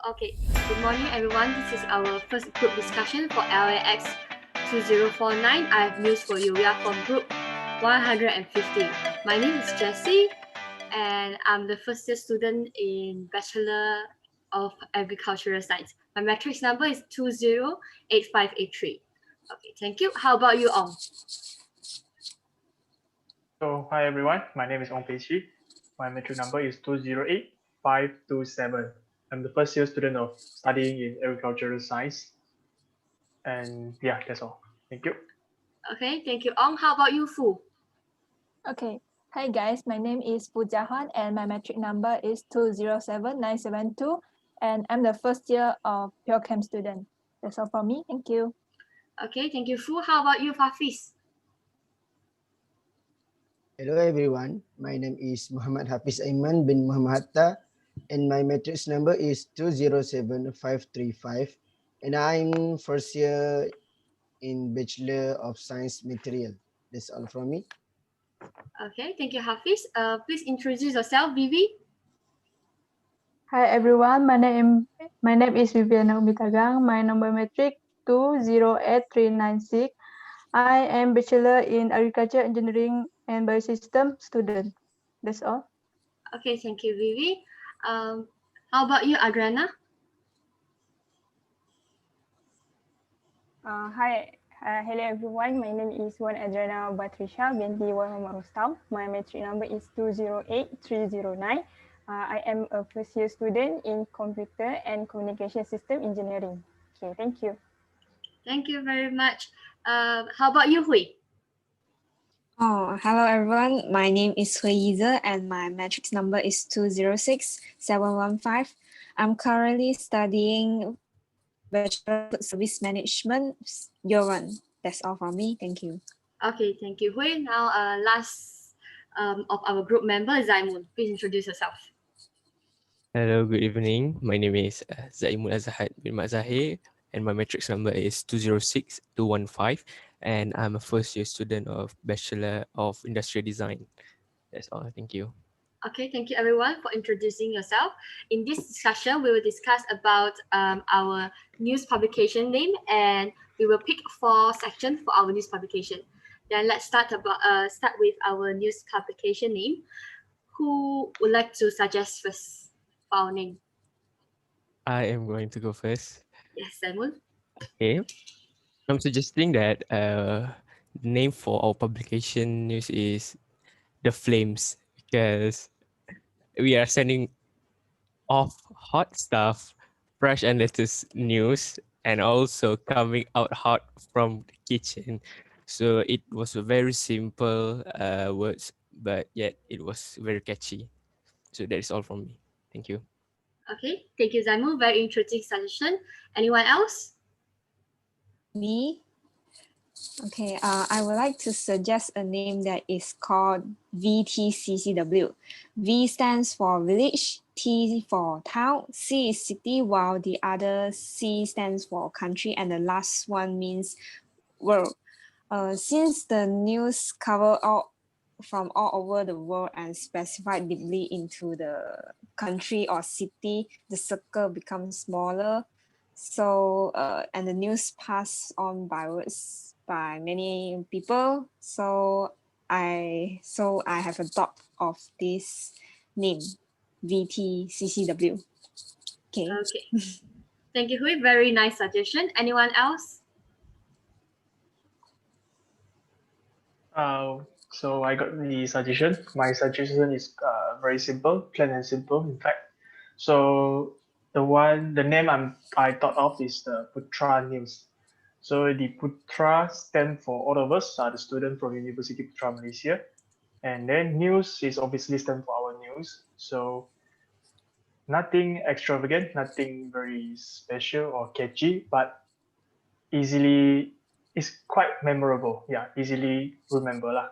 Okay, good morning everyone. This is our first group discussion for LAX2049. I have news for you. We are from group 150. My name is Jessy and I'm the first year student in Bachelor of Agricultural Science. My matrix number is 208583. Okay, thank you. How about you, Ong? So, hi everyone, my name is Ong Pei Qi. My metric number is 208527. I'm the first year student of studying in agricultural science. And yeah, that's all. Thank you. Okay, thank you, Ong. How about you, Foo? Okay. Hi guys, my name is Foo Jia Huan and my metric number is 207972 and I'm the first year of Pure Chem student. That's all from me. Thank you. Okay, thank you, Foo. How about you, Hafizh? Hello everyone, my name is Muhammad Hafizh Aiman bin Muhammad Hatta and my matrix number is 207535 and I'm first year in Bachelor of Science Material. That's all from me. Okay, thank you, Hafizh. Please introduce yourself, Vivi. Hi everyone, my name is Viviana Tagang. My number metric 208396. I am Bachelor in Agriculture Engineering and Biosystem student. That's all. Okay, thank you, Vivi. How about you, Adriana? Hello everyone. My name is Adriana Batrisya, Binti Rostam. My metric number is 208309. I am a first year student in Computer and Communication System Engineering. Okay, thank you. Thank you very much. How about you, Hooi? Hello everyone. My name is Hooi Yi Ze and my matrix number is 206715. I'm currently studying Bachelor of Service Management Year 1. That's all from me. Thank you. Okay, thank you, Hooi. Now, last of our group member, Za'imul. Please introduce yourself. Hello, good evening. My name is Za'imul Azhad bin Zahir and my matrix number is 206215 and I'm a first year student of Bachelor of Industrial Design. That's all. Thank you. Okay, thank you everyone for introducing yourself. In this discussion, we will discuss about our news publication name and we will pick 4 sections for our news publication. Then let's start with our news publication name. Who would like to suggest first for our name? I am going to go first. Yes, Simon. Okay. I'm suggesting that the name for our publication news is The Flames because we are sending off hot stuff, fresh and latest news, and also coming out hot from the kitchen. So it was a very simple words, but yet it was very catchy. So that is all from me. Thank you. Okay, thank you, Zaimu. Very interesting suggestion. Anyone else? Me? Okay, I would like to suggest a name that is called VTCCW. V stands for village, T for town, C is city, while the other C stands for country, and the last one means world. Since the news cover all from all over the world and specified deeply into the country or city, the circle becomes smaller. So and the news pass on by words by many people. So I have a thought of this name, VTCCW. Okay. Okay. Thank you, Hui. Very nice suggestion. Anyone else? So I got the suggestion. My suggestion is very simple, plain and simple, in fact. So the name I thought of is the Putra News. So the Putra stand for all of us are the student from University Putra Malaysia, and then news is obviously stand for our news. So nothing extravagant, nothing very special or catchy, but it's quite memorable. Yeah, easily remember lah.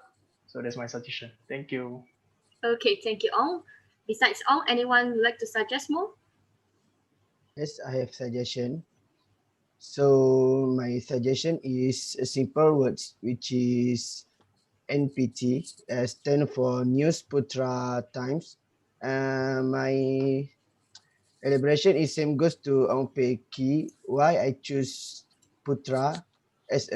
So that's my suggestion. Thank you. Okay, thank you, Ong. Besides Ong, anyone would like to suggest more? Yes, I have suggestion. So my suggestion is a simple words, which is NPT, stand for News Putra Times. My Elaboration is same goes to Ong Pei Qi. Why I choose Putra as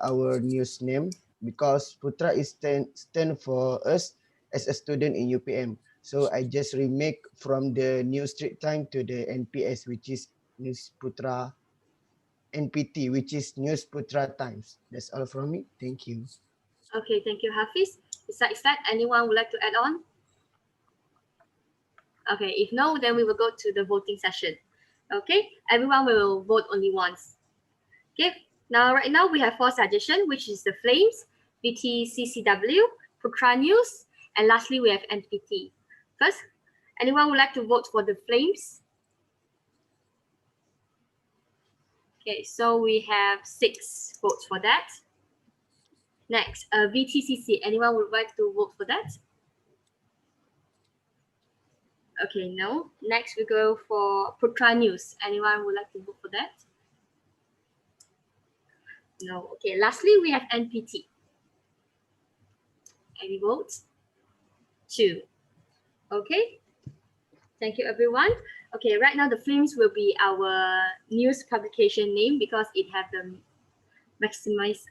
our news name? Because Putra is stand for us as a student in UPM. So I just remake from the New Street Time to the NPS, which is News Putra NPT, which is News Putra Times. That's all from me. Thank you. Okay, thank you, Hafizh. Besides that, anyone would like to add on? Okay, if no, then we will go to the voting session. Okay, everyone will vote only once. Okay, right now we have 4 suggestions, which is the Flames, BTCCW, Putra News, and lastly we have NPT. First, anyone would like to vote for the Flames? Okay, so we have 6 votes for that. Next, VTCC, anyone would like to vote for that? Okay, no. Next, we go for Putra News. Anyone would like to vote for that? No. Okay, lastly, we have NPT. Any votes? 2. Okay. Thank you, everyone. Okay, right now the Flames will be our news publication name because it have the maximized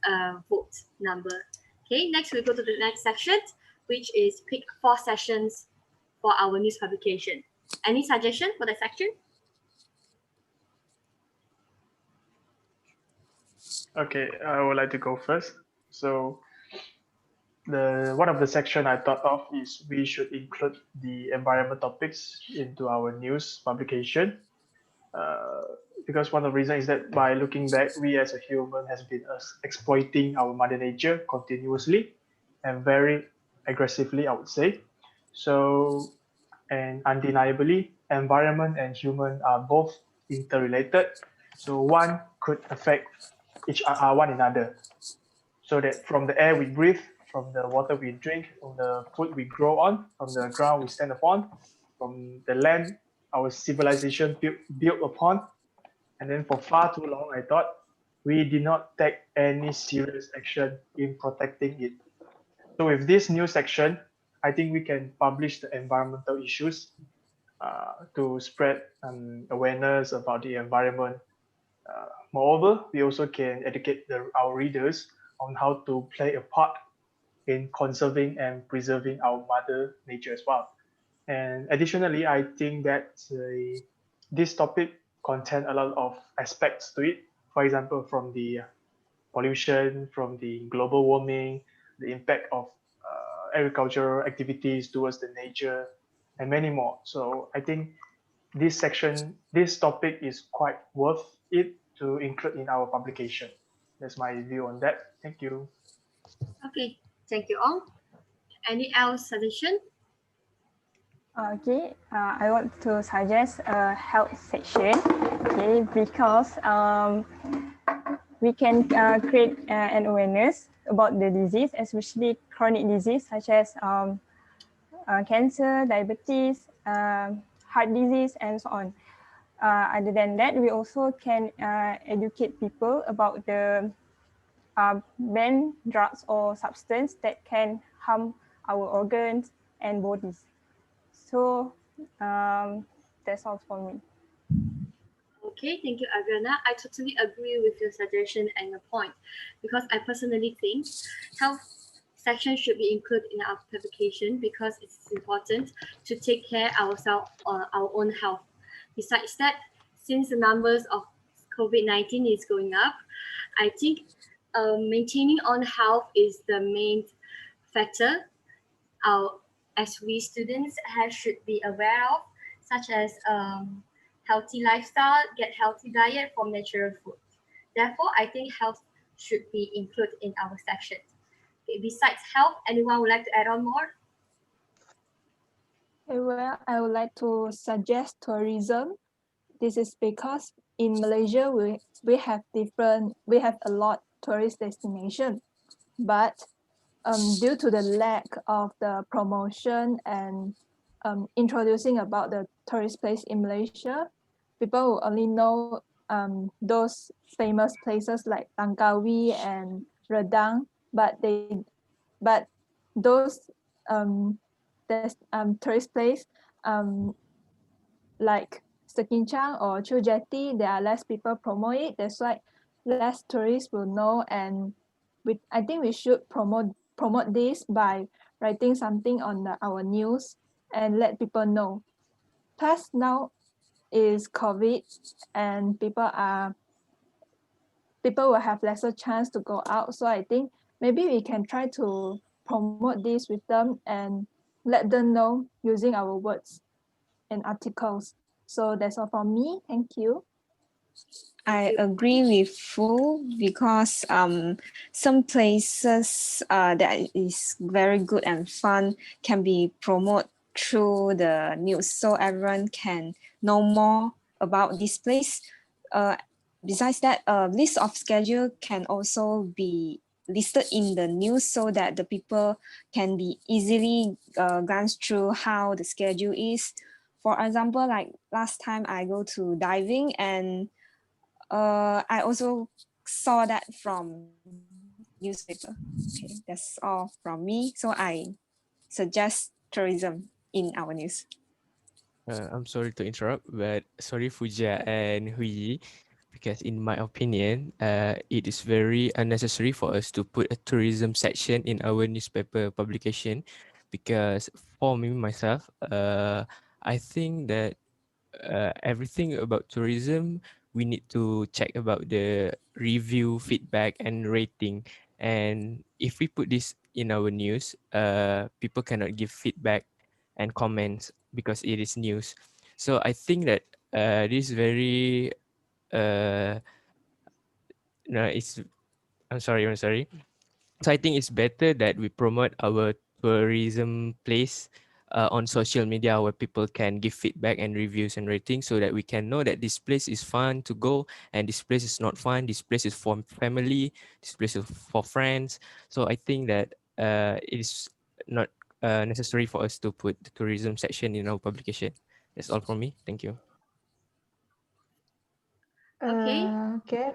vote number. Okay, next we go to the next section, which is pick 4 sessions for our news publication. Any suggestion for the section? Okay, I would like to go first. So one of the section I thought of is we should include the environment topics into our news publication. Because one of the reasons is that by looking back, we as a human has been exploiting our mother nature continuously and very aggressively, I would say. So, and undeniably, environment and human are both interrelated. So one could affect one another. So that from the air we breathe, from the water we drink, from the food we grow on, from the ground we stand upon, from the land our civilization built upon, and then for far too long, I thought we did not take any serious action in protecting it. So with this new section, I think we can publish the environmental issues to spread awareness about the environment. Moreover, we also can educate our readers on how to play a part in conserving and preserving our mother nature as well. And additionally, I think that this topic contains a lot of aspects to it. For example, from the pollution, from the global warming, the impact of agricultural activities towards the nature, and many more. So I think this topic is quite worth it to include in our publication. That's my view on that. Thank you. Okay, thank you all. Any else suggestion? Okay, I want to suggest a health section, okay, because we can create an awareness about the disease, especially chronic disease such as cancer, diabetes, heart disease, and so on. Other than that, we also can educate people about the banned drugs or substance that can harm our organs and bodies. So that's all for me. Okay, thank you, Adriana. I totally agree with your suggestion and your point because I personally think health section should be included in our publication because it's important to take care ourselves or our own health. Besides that, since the numbers of COVID-19 is going up, I think maintaining on health is the main factor as we students should be aware of, such as healthy lifestyle, get healthy diet from natural food. Therefore, I think health should be included in our section. Okay, besides health, anyone would like to add on more? Well, I would like to suggest tourism. This is because in Malaysia we have a lot tourist destination, but due to the lack of the promotion and introducing about the tourist place in Malaysia, people will only know those famous places like Langkawi and Redang, but those tourist place like Sekinchang or Chu Jetty, there are less people promote it. That's why less tourists will know. And I think we should promote this by writing something on our news and let people know. Plus now is COVID and people will have lesser chance to go out. So I think maybe we can try to promote this with them and let them know using our words and articles. So that's all from me. Thank you. I agree with Fu because some places that is very good and fun can be promoted through the news so everyone can know more about this place. Besides that, a list of schedule can also be listed in the news so that the people can be easily glance through how the schedule is. For example, like last time I go to diving and I also saw that from newspaper. Okay, that's all from me. So I suggest tourism in our news. I'm sorry to interrupt, but sorry Foo Jia and Hooi Yi, because in my opinion, it is very unnecessary for us to put a tourism section in our newspaper publication, because for me myself, I think that everything about tourism, we need to check about the review, feedback, and rating. And if we put this in our news, people cannot give feedback and comments because it is news. So I think that this very no, it's I'm sorry. So I think it's better that we promote our tourism place on social media where people can give feedback and reviews and ratings so that we can know that this place is fun to go and this place is not fun. This place is for family. This place is for friends. So I think that it is not necessary for us to put the tourism section in our publication. That's all from me. Thank you. Okay. Okay.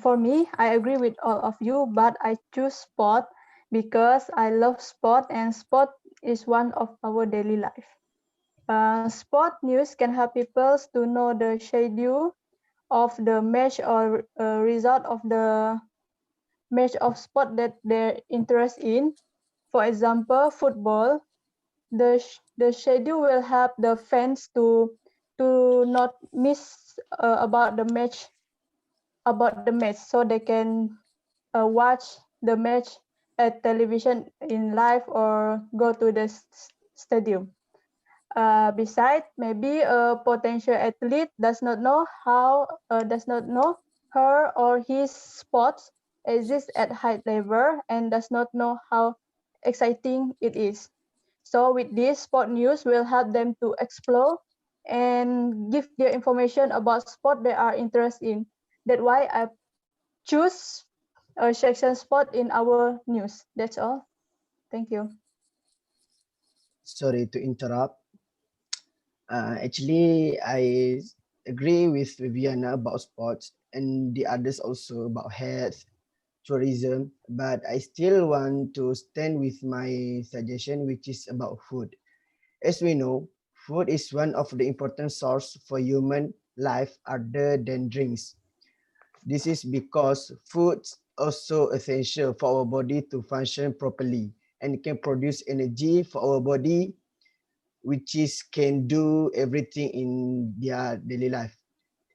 For me, I agree with all of you, but I choose sport because I love sport and sport is one of our daily life. Sport news can help people to know the schedule of the match or result of the match of sport that they're interested in. For example, football. The schedule will help the fans to not miss about the match, so they can watch the match at television in live or go to the stadium. Besides, maybe a potential athlete does not know her or his sports exists at high level and does not know how exciting it is. So with this, sport news will help them to explore and give their information about sport they are interested in. That's why I choose a section sport in our news. That's all. Thank you. Sorry to interrupt. Actually, I agree with Viviana about sports and the others also about health, tourism, but I still want to stand with my suggestion, which is about food. As we know, food is one of the important source for human life other than drinks. This is because food also essential for our body to function properly and can produce energy for our body, which is can do everything in their daily life.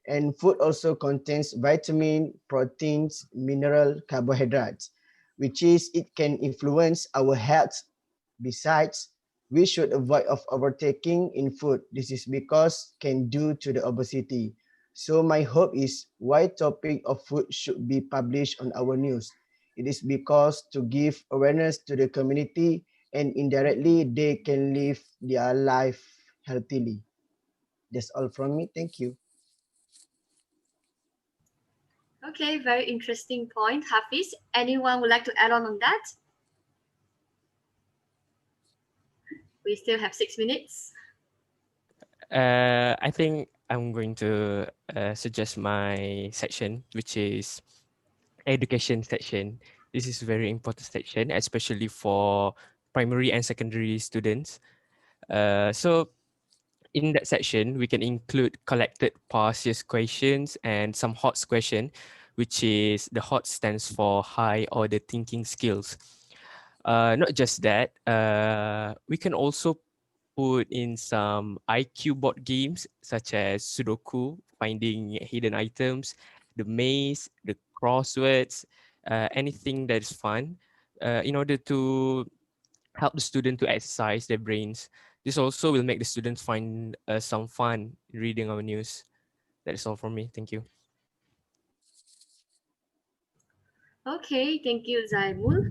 And food also contains vitamin, proteins, mineral, carbohydrates, which is it can influence our health. Besides, we should avoid of overtaking in food. This is because can due to the obesity. So my hope is why topic of food should be published on our news. It is because to give awareness to the community and indirectly they can live their life healthily. That's all from me. Thank you. Okay, very interesting point, Hafizh. Anyone would like to add on that? We still have 6 minutes. I think I'm going to suggest my section, which is education section. This is very important section, especially for primary and secondary students. So in that section, we can include collected past year's questions and some HOTS question, which is the HOTS stands for high order thinking skills. Not just that, we can also put in some IQ board games such as Sudoku, finding hidden items, the maze, the crosswords, anything that is fun, in order to help the student to exercise their brains. This also will make the students find some fun reading our news. That is all from me. Thank you. Okay, thank you, Za'imul.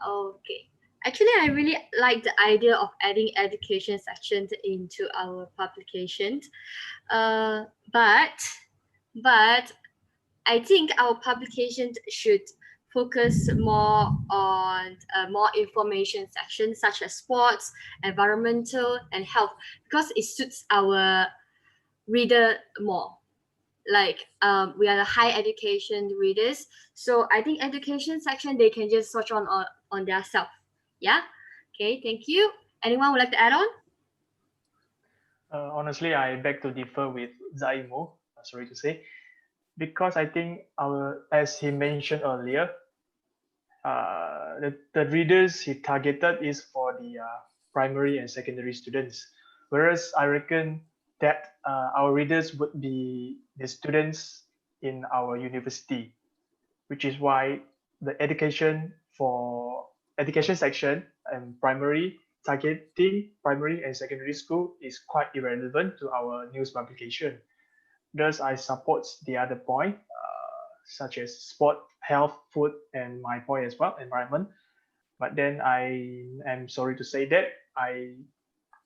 Okay. Actually, I really like the idea of adding education sections into our publications. But I think our publications should focus more on more information sections such as sports, environmental, and health, because it suits our reader more. Like we are the high education readers, so I think education section they can just search on their self. Yeah. Okay. Thank you. Anyone would like to add on? Honestly, I beg to differ with Za'imul, sorry to say, because I think as he mentioned earlier, the readers he targeted is for the primary and secondary students, whereas I reckon that our readers would be the students in our university, which is why the education section and primary targeting primary and secondary school is quite irrelevant to our news publication. Thus, I support the other point, such as sport, health, food, and my point as well, environment. But then I am sorry to say that I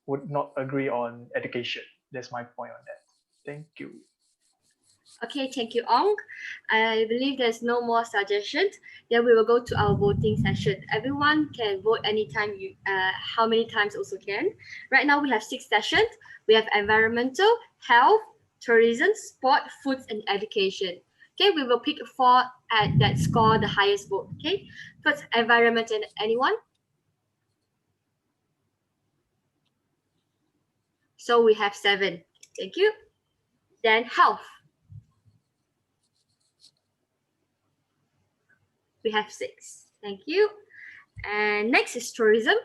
would not agree on education. That's my point on that. Thank you. Okay, thank you, Ong. I believe there's no more suggestions. Then we will go to our voting session. Everyone can vote anytime you, how many times also can. Right now we have 6 sessions. We have environmental, health, tourism, sport, foods, and education. Okay, we will pick 4 that score the highest vote. Okay, first environment, and anyone? So we have 7. Thank you. Then health. We have 6. Thank you. And next is tourism.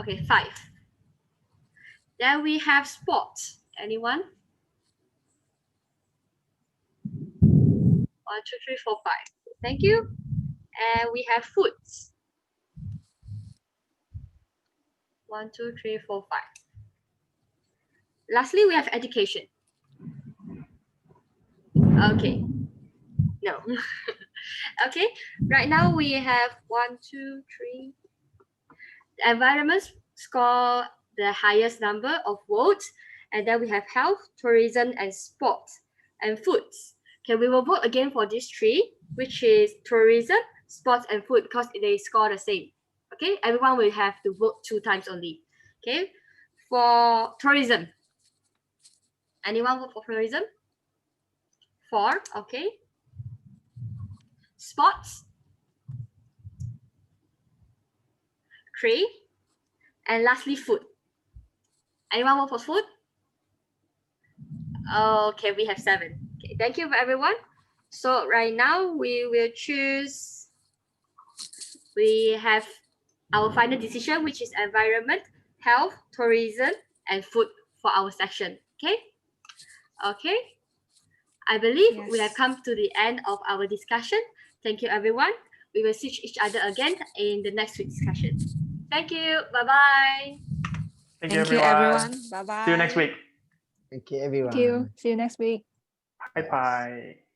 Okay, 5. Then we have sports. Anyone? 1, 2, 3, 4, 5. Thank you. And we have foods. 1, 2, 3, 4, 5. Lastly, we have education. Okay. No. Okay. Right now we have 1, 2, 3. The environment score the highest number of votes, and then we have health, tourism, and sports, and foods. Okay, we will vote again for these 3, which is tourism, sports, and food, because they score the same. Okay, everyone will have to vote 2 times only. Okay, for tourism, anyone vote for tourism? 4. Okay. Sports, 3, and lastly food. Anyone vote for food? Okay, we have 7. Okay, thank you everyone. So right now we will choose. We have our final decision, which is environment, health, tourism, and food for our section. Okay. Okay. I believe we have come to the end of our discussion. Thank you everyone. We will see each other again in the next week's discussion. Thank you. Bye bye. Thank you, everyone. Bye bye. See you next week. Thank you, everyone. Thank you. See you next week. Bye bye.